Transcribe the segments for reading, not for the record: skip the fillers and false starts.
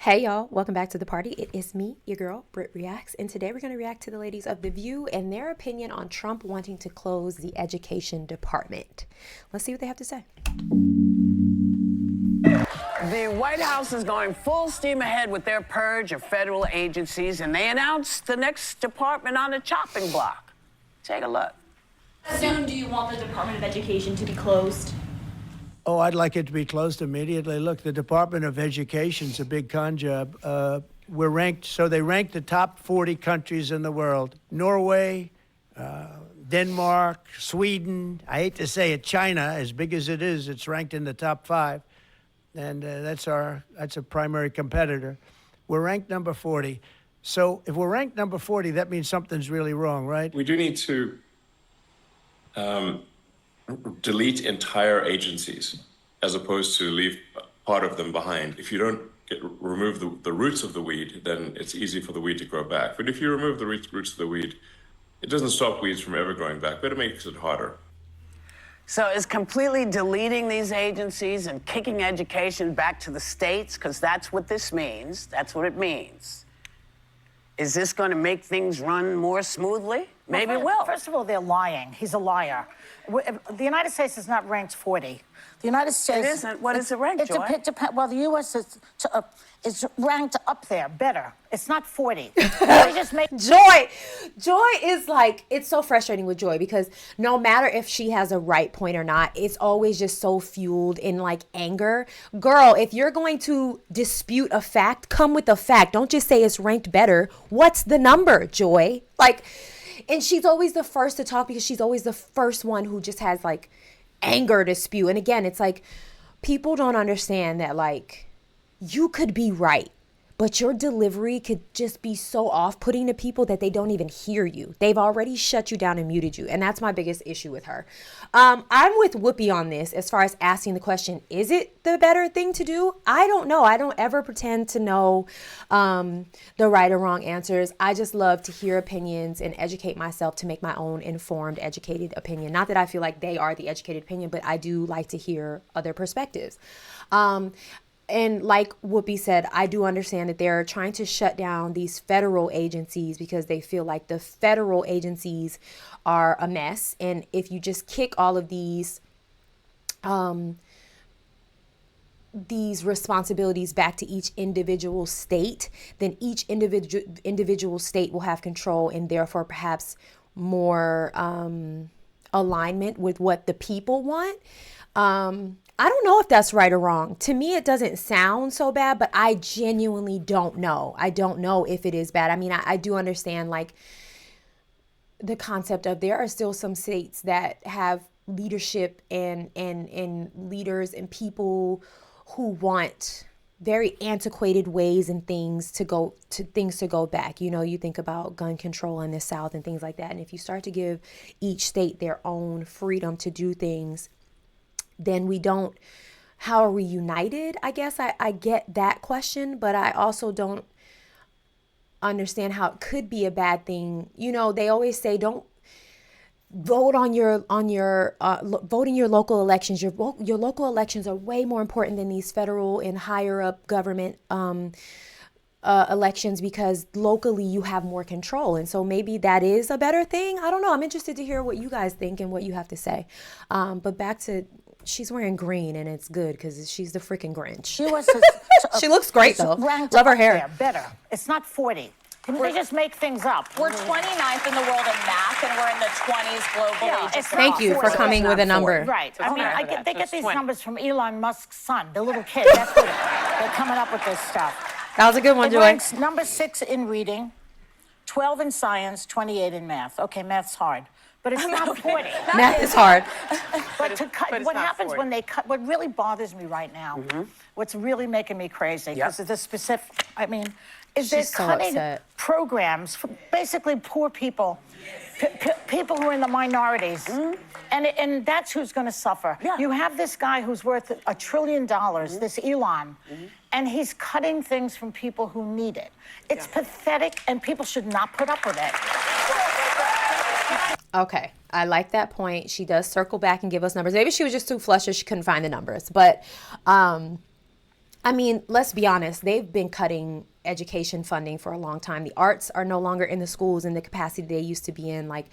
Hey y'all, welcome back to the party. It is me, your girl, BrittReacts, and today we're going to react to the ladies of The View and their opinion on Trump wanting to close the education department. Let's see what they have to say. The White House is going full steam ahead with their purge of federal agencies, and they announced the next department on the chopping block. Take a look. How soon do you want the Department of Education to be closed? Oh, I'd like it to be closed immediately. Look, the Department of Education's a big con job. We're ranked, so they rank the top 40 countries in the world. Norway, Denmark, Sweden. I hate to say it, China, as big as it is, it's ranked in the top 5. And that's a primary competitor. We're ranked number 40. So if we're ranked number 40, that means something's really wrong, right? We do need to delete entire agencies as opposed to leave part of them behind. If you don't remove the roots of the weed, then it's easy for the weed to grow back. But if you remove the roots of the weed, it doesn't stop weeds from ever growing back, but it makes it harder. So is completely deleting these agencies and kicking education back to the states, because that's what this means, that's what it means. Is this going to make things run more smoothly? Maybe it will. First of all, they're lying. He's a liar. The United States is not ranked 40. The United States... It isn't. What is it ranked, Joy? Well, the U.S. is ranked up there, better. It's not 40. They just make... Joy is like, it's so frustrating with Joy because no matter if she has a right point or not, it's always just so fueled in like anger. Girl, if you're going to dispute a fact, come with a fact. Don't just say it's ranked better. What's the number, Joy? Like... And she's always the first to talk because she's always the first one who just has like anger to spew. And again, it's like people don't understand that like you could be right, but your delivery could just be so off-putting to people that they don't even hear you. They've already shut you down and muted you. And that's my biggest issue with her. I'm with Whoopi on this as far as asking the question, is it the better thing to do? I don't know. I don't ever pretend to know the right or wrong answers. I just love to hear opinions and educate myself to make my own informed, educated opinion. Not that I feel like they are the educated opinion, but I do like to hear other perspectives. And like Whoopi said, I do understand that they're trying to shut down these federal agencies because they feel like the federal agencies are a mess. And if you just kick all of these responsibilities back to each individual state, then each individual state will have control and therefore perhaps more alignment with what the people want. I don't know if that's right or wrong. To me, it doesn't sound so bad, but I genuinely don't know. I don't know if it is bad. I mean, I do understand like the concept of there are still some states that have leadership and leaders and people who want very antiquated ways and things to go back. You know, you think about gun control in the South and things like that. And if you start to give each state their own freedom to do things, then how are we united? I guess I get that question, but I also don't understand how it could be a bad thing. You know, they always say don't vote vote in your local elections. Your local elections are way more important than these federal and higher up government elections because locally you have more control. And so maybe that is a better thing. I don't know. I'm interested to hear what you guys think and what you have to say. But back to, she's wearing green and it's good because she's the freaking Grinch. She looks great though. Love her hair. Better. It's not 40. They just make things up. We're 29th in the world in math, and we're in the 20s globally. Thank you for coming with a number. Right. I mean, they get these numbers from Elon Musk's son, the little kid. That's what they're coming up with this stuff. That was a good one, Joy. Ranks number 6 in reading, 12 in science, 28 in math. Okay, math's hard. But it's not 40. Math is hard. But what happens when they cut, what really bothers me right now, what's really making me crazy, because of the specific, I mean, is they're cutting programs for basically poor people, people who are in the minorities. And that's who's going to suffer. You have this guy who's worth $1 trillion, this Elon, and he's cutting things from people who need it. It's pathetic, and people should not put up with it. Okay, I like that point. She does circle back and give us numbers. Maybe she was just too flustered she couldn't find the numbers. But I I mean, let's be honest. They've been cutting education funding for a long time. The arts are no longer in the schools in the capacity they used to be in. Like,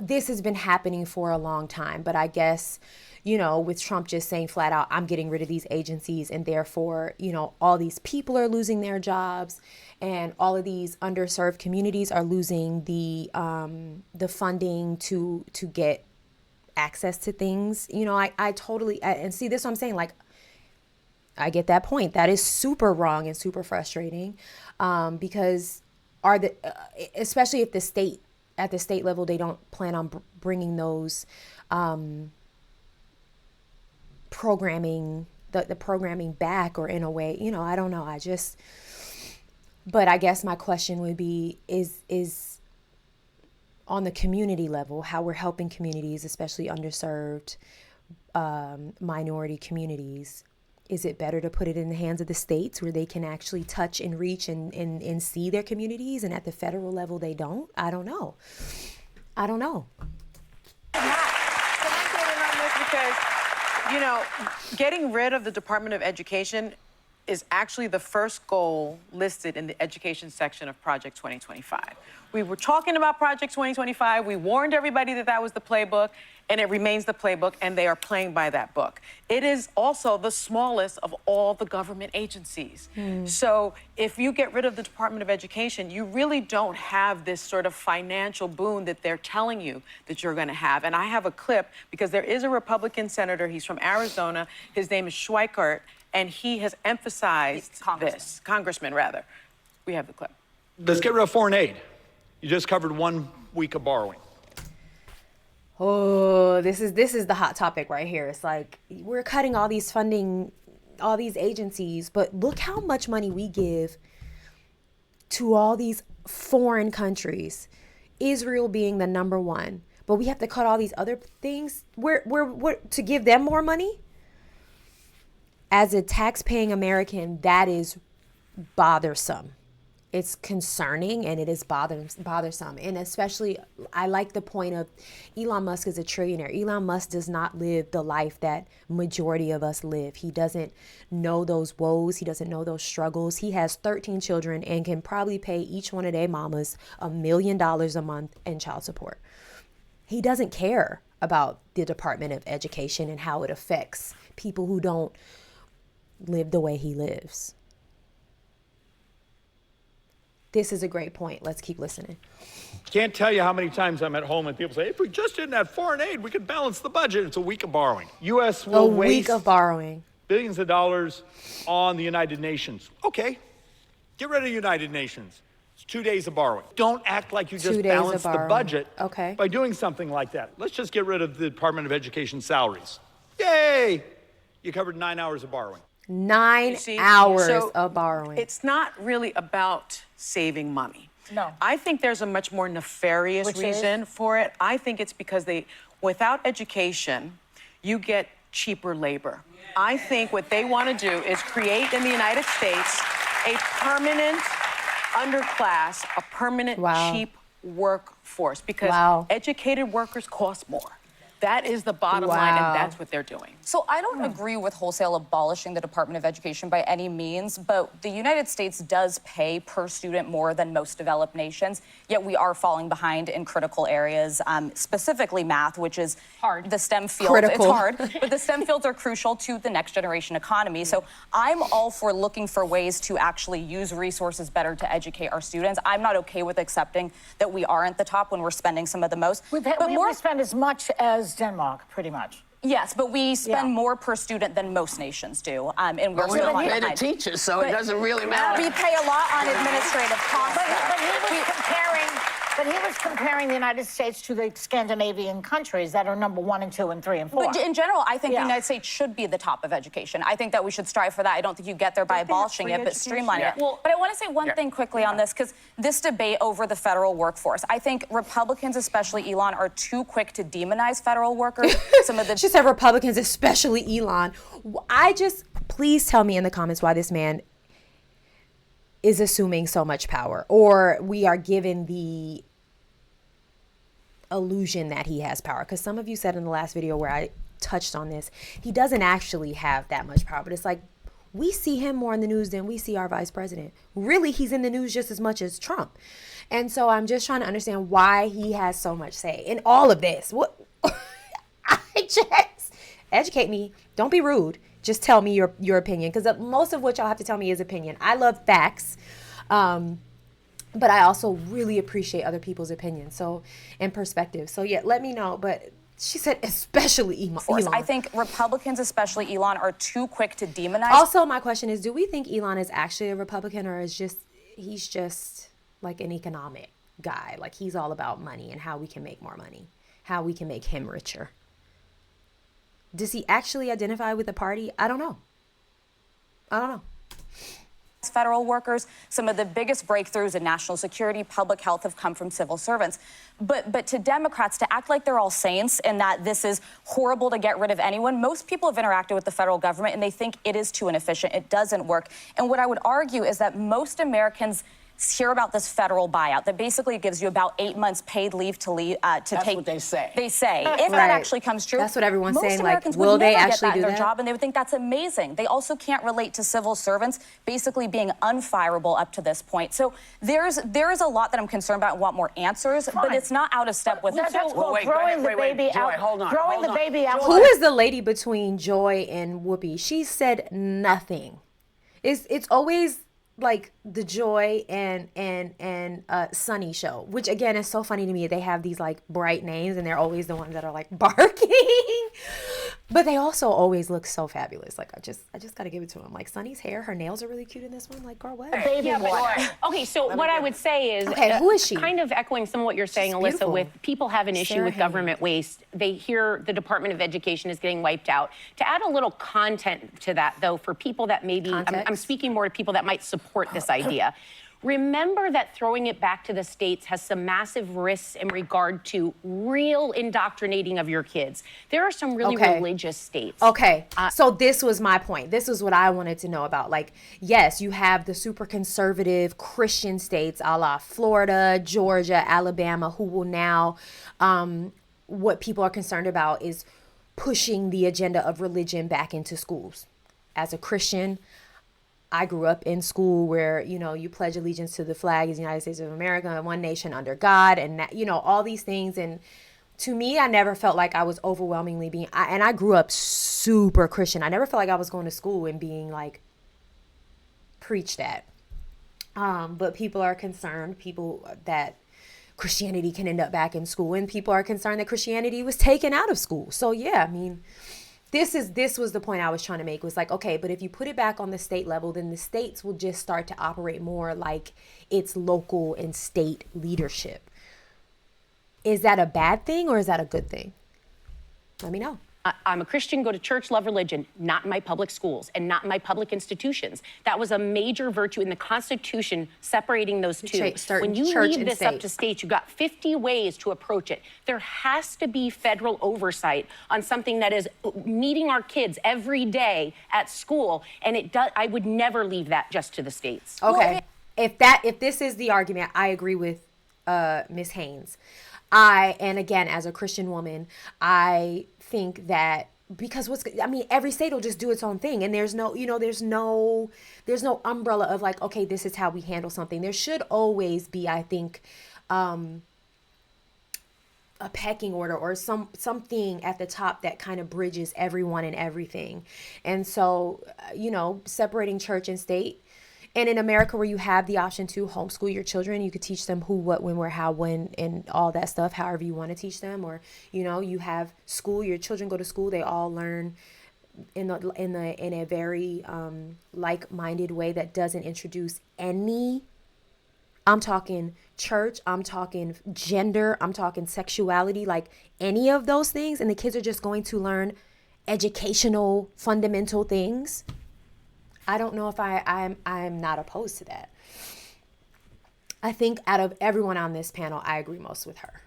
this has been happening for a long time. But I guess, you know, with Trump just saying flat out, I'm getting rid of these agencies, and therefore, you know, all these people are losing their jobs, and all of these underserved communities are losing the funding to get access to things. You know, I totally, and see, this is what I'm saying, like, I get that point. That is super wrong and super frustrating, because especially if at the state level, they don't plan on bringing those programming, the programming back, or in a way, you know, I don't know. But I guess my question would be, is on the community level, how we're helping communities, especially underserved minority communities. Is it better to put it in the hands of the states where they can actually touch and reach and see their communities, and at the federal level they don't? I don't know. Can I get in on this? Because, you know, getting rid of the Department of Education is actually the first goal listed in the education section of Project 2025. We were talking about Project 2025. We warned everybody that that was the playbook, and it remains the playbook, and they are playing by that book. It is also the smallest of all the government agencies. So if you get rid of the Department of Education, you really don't have this sort of financial boon that they're telling you that you're going to have. And I have a clip, because there is a Republican senator. He's from Arizona. His name is Schweikert, and he has emphasized this. Congressman, rather. We have the clip. Let's get rid of foreign aid. You just covered 1 week of borrowing. Oh, this is the hot topic right here. It's like, we're cutting all these funding, all these agencies, but look how much money we give to all these foreign countries, Israel being the number one. But we have to cut all these other things. We're to give them more money? As a tax-paying American, that is bothersome. It's concerning, and it is bothersome. And especially, I like the point of Elon Musk is a trillionaire. Elon Musk does not live the life that majority of us live. He doesn't know those woes. He doesn't know those struggles. He has 13 children and can probably pay each one of their mamas $1 million a month in child support. He doesn't care about the Department of Education and how it affects people who don't live the way he lives. This is a great point. Let's keep listening. Can't tell you how many times I'm at home and people say, if we just didn't have foreign aid, we could balance the budget. It's a week of borrowing. U.S. will waste a week of borrowing billions of dollars on the United Nations. Okay, get rid of the United Nations. It's 2 days of borrowing. Don't act like you just balance the budget by doing something like that. Let's just get rid of the Department of Education salaries. Yay! You covered 9 hours of borrowing. 9 hours of borrowing. It's not really about saving money. No. I think there's a much more nefarious reason for it. I think it's because without education, you get cheaper labor. I think what they want to do is create in the United States a permanent underclass, a permanent cheap workforce, because educated workers cost more. That is the bottom line, and that's what they're doing. So I don't agree with wholesale abolishing the Department of Education by any means, but the United States does pay per student more than most developed nations, yet we are falling behind in critical areas, specifically math, which is hard. The STEM field, it's hard, but the STEM fields are crucial to the next generation economy. So I'm all for looking for ways to actually use resources better to educate our students. I'm not okay with accepting that we aren't the top when we're spending some of the most. We spend as much as Denmark, pretty much. Yes, but we spend more per student than most nations do, and we're we don't pay the teachers, so it doesn't really matter. We pay a lot on administrative costs. But he was comparing the United States to the Scandinavian countries that are number 1 and 2 and 3 and 4. But in general, I think the United States should be the top of education. I think that we should strive for that. I don't think you get there by abolishing it, but streamlining it. Well, but I want to say one thing quickly on this, because this debate over the federal workforce, I think Republicans, especially Elon, are too quick to demonize federal workers. She said Republicans, especially Elon. Please tell me in the comments why this man is assuming so much power, or we are given the illusion that he has power. Because some of you said in the last video where I touched on this, he doesn't actually have that much power. But it's like, We see him more in the news than we see our vice president. Really, he's in the news just as much as Trump. And so I'm just trying to understand why he has so much say in all of this. What? I just, educate me. Don't be rude. Just tell me your opinion, because most of what y'all have to tell me is opinion. I love facts, but I also really appreciate other people's opinions and perspective. So yeah, let me know. But she said especially Elon. I think Republicans, especially Elon, are too quick to demonize. Also, my question is, do we think Elon is actually a Republican, or he's just like an economic guy? Like, he's all about money and how we can make more money, how we can make him richer. Does he actually identify with the party? I don't know. Federal workers, some of the biggest breakthroughs in national security, public health have come from civil servants. But to Democrats, to act like they're all saints and that this is horrible to get rid of anyone, most people have interacted with the federal government and they think it is too inefficient. It doesn't work. And what I would argue is that most Americans hear about this federal buyout that basically gives you about 8 months paid leave to leave That's what they say. They say if that actually comes true. That's what everyone's most saying. Americans Like, will would they never actually get that do in their that? job, and they would think that's amazing. They also can't relate to civil servants basically being unfireable up to this point. So there is a lot that I'm concerned about and want more answers, but it's not out of step with. That's called throwing the baby out. Hold on. Throwing the baby out. Who is the lady between Joy and Whoopi? She said nothing. It's always like the Joy and Sunny show, which again is so funny to me. They have these like bright names and they're always the ones that are like barking, but they also always look so fabulous. Like I just gotta give it to them. Like Sunny's hair, her nails are really cute in this one. Like, girl, what? Okay, so what I would say is, who is she? Kind of echoing some of what you're saying, She's Alyssa, beautiful. with people have an issue with government waste. They hear the Department of Education is getting wiped out. To add a little content to that, though, for people that maybe, I'm speaking more to people that might support this idea. Remember that throwing it back to the states has some massive risks in regard to real indoctrinating of your kids. There are some really religious states. Okay, so this was my point. This is what I wanted to know about. Like, yes, you have the super conservative Christian states, a la Florida, Georgia, Alabama, who will now, what people are concerned about is pushing the agenda of religion back into schools. As a Christian, I grew up in school where, you pledge allegiance to the flag of the United States of America and one nation under God, and that, all these things. And to me, I never felt like I was overwhelmingly and I grew up super Christian. I never felt like I was going to school and being like preached at. But people are concerned, that Christianity can end up back in school, and people are concerned that Christianity was taken out of school. So yeah, I mean, this was the point I was trying to make, was like, okay, but if you put it back on the state level, then the states will just start to operate more like it's local and state leadership. Is that a bad thing or is that a good thing? Let me know. I'm a Christian, go to church, love religion, not in my public schools and not in my public institutions. That was a major virtue in the Constitution, separating those two. When you leave this up to states, you've got 50 ways to approach it. There has to be federal oversight on something that is meeting our kids every day at school, and I would never leave that just to the states. Okay. If this is the argument, I agree with Ms. Haynes. And again, as a Christian woman, I think that because every state will just do its own thing, and there's no umbrella of like, okay, this is how we handle something. There should always be, I think, a pecking order or something at the top that kind of bridges everyone and everything. And so, separating church and state. And in America, where you have the option to homeschool your children, you could teach them who, what, when, where, how, when, and all that stuff, however you want to teach them. Or, you have school, your children go to school, they all learn in a very like-minded way that doesn't introduce any, I'm talking church, I'm talking gender, I'm talking sexuality, like any of those things. And the kids are just going to learn educational, fundamental things. I don't know if I'm not opposed to that. I think out of everyone on this panel, I agree most with her.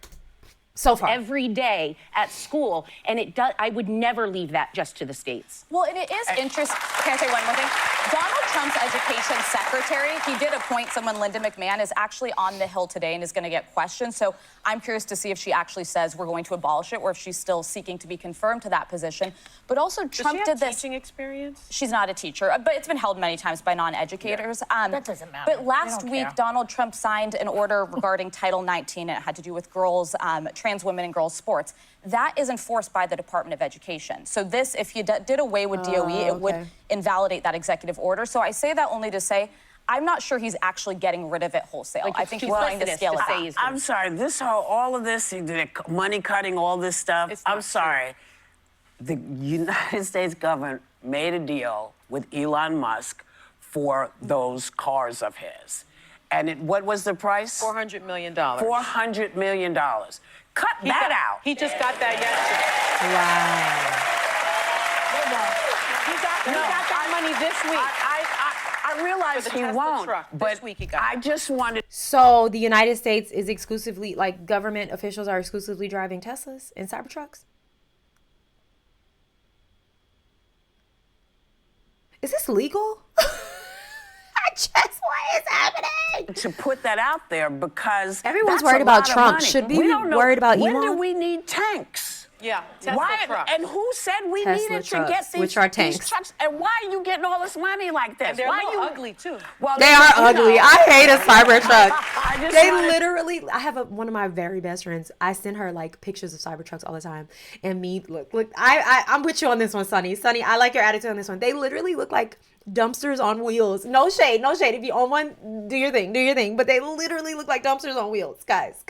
So far. Every day at school, and I would never leave that just to the states. Well, and it is interesting. Can I say one more thing? Donald Trump's education secretary, he did appoint someone, Linda McMahon, is actually on the Hill today and is going to get questioned. So I'm curious to see if she actually says we're going to abolish it or if she's still seeking to be confirmed to that position. But also, Trump did this. Teaching experience? She's not a teacher, but it's been held many times by non-educators. That doesn't matter. But last week, Donald Trump signed an order regarding Title 19, and it had to do with girls, trans women and girls' sports. That is enforced by the Department of Education. So this, if you did away with DOE, it would invalidate that executive order. So I say that only to say, I'm not sure he's actually getting rid of it wholesale. Like, I think he's trying to scale it back. I'm sorry, all of this, money cutting, all this stuff, I'm sorry. The United States government made a deal with Elon Musk for those cars of his. And what was the price? $400 million. $400 million. Cut that out. He just got that yesterday. He got that money this week. I realize he won't, but I just wanted... So the United States is exclusively, like, government officials are exclusively driving Teslas and Cybertrucks? Is this legal? What is happening? To put that out there because everyone's worried about Trump. Should we be worried about Elon? When do we need tanks? Yeah, Tesla trucks. And who said we Tesla needed trucks, to get these, which are tanks. these trucks? And why are you getting all this money like this? And they're why a little ugly, too. Well, they are ugly. I hate a Cybertruck. They literally... I have one of my very best friends. I send her, like, pictures of Cybertrucks all the time. And look, I'm with you on this one, Sonny. Sonny, I like your attitude on this one. They literally look like dumpsters on wheels. No shade. If you own one, do your thing. But they literally look like dumpsters on wheels, guys.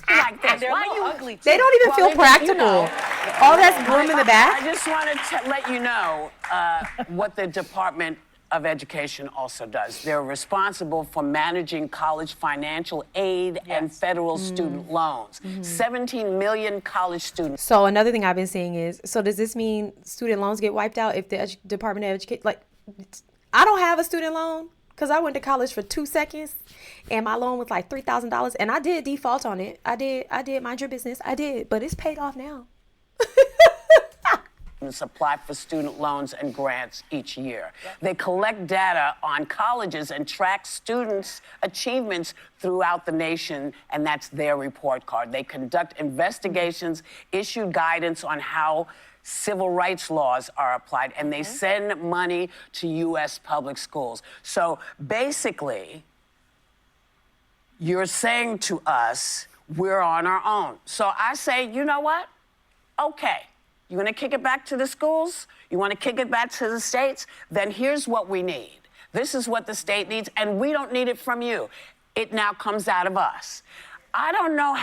Like this. They're ugly too. They don't even feel practical. All that's broom in the back. I just wanted to let you know what the Department of Education also does. They're responsible for managing college financial aid and federal student loans. 17 million college students. So another thing I've been seeing is, so does this mean student loans get wiped out if the Department of Education, like, I don't have a student loan because I went to college for 2 seconds and my loan was like $3,000 and I did default on it. I did mind your business. I did, but it's paid off now. Apply for student loans and grants each year. They collect data on colleges and track students' achievements throughout the nation, and that's their report card. They conduct investigations, issue guidance on how civil rights laws are applied, and they send money to U.S. public schools. So basically, you're saying to us, we're on our own. So I say, you know what? Okay. You want to kick it back to the schools? You want to kick it back to the states? Then here's what we need. This is what the state needs, and we don't need it from you. It now comes out of us. I don't know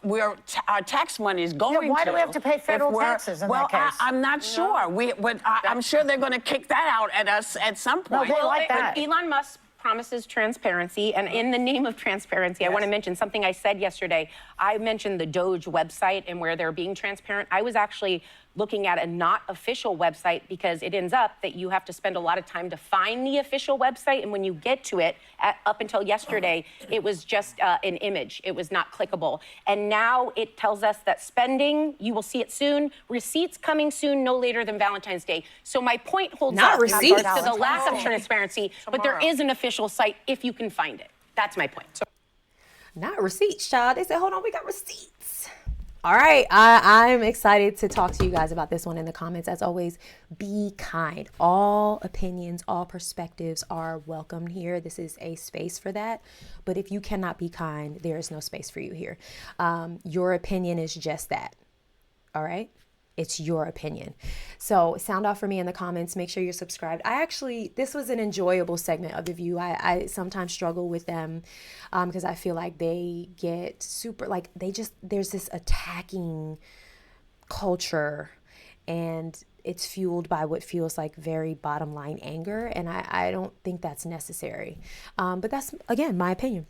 where our tax money is going to. Why do we have to pay federal taxes in that case? I'm not sure. I'm sure they're going to kick that out at us at some point. No, they like that. Elon Musk promises transparency, and in the name of transparency, I want to mention something I said yesterday. I mentioned the Doge website and where they're being transparent. I was actually looking at a not official website because it ends up that you have to spend a lot of time to find the official website, and when you get to it, up until yesterday, it was just an image. It was not clickable. And now it tells us that spending, you will see it soon, receipts coming soon, no later than Valentine's Day. So my point holds not up receipts. To the lack of transparency, but there is an official site if you can find it. That's my point. Not receipts, child. They said, hold on, we got receipts. All right, I'm excited to talk to you guys about this one in the comments. As always, be kind. All opinions, all perspectives are welcome here. This is a space for that. But if you cannot be kind, there is no space for you here. Your opinion is just that. All right? It's your opinion. So sound off for me in the comments. Make sure you're subscribed. This was an enjoyable segment of The View. I sometimes struggle with them because I feel like they get super, like there's this attacking culture and it's fueled by what feels like very bottom line anger. And I don't think that's necessary. But that's, again, my opinion.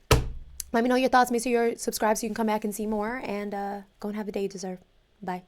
Let me know your thoughts. Make sure you're subscribed so you can come back and see more and go and have the day you deserve. Bye.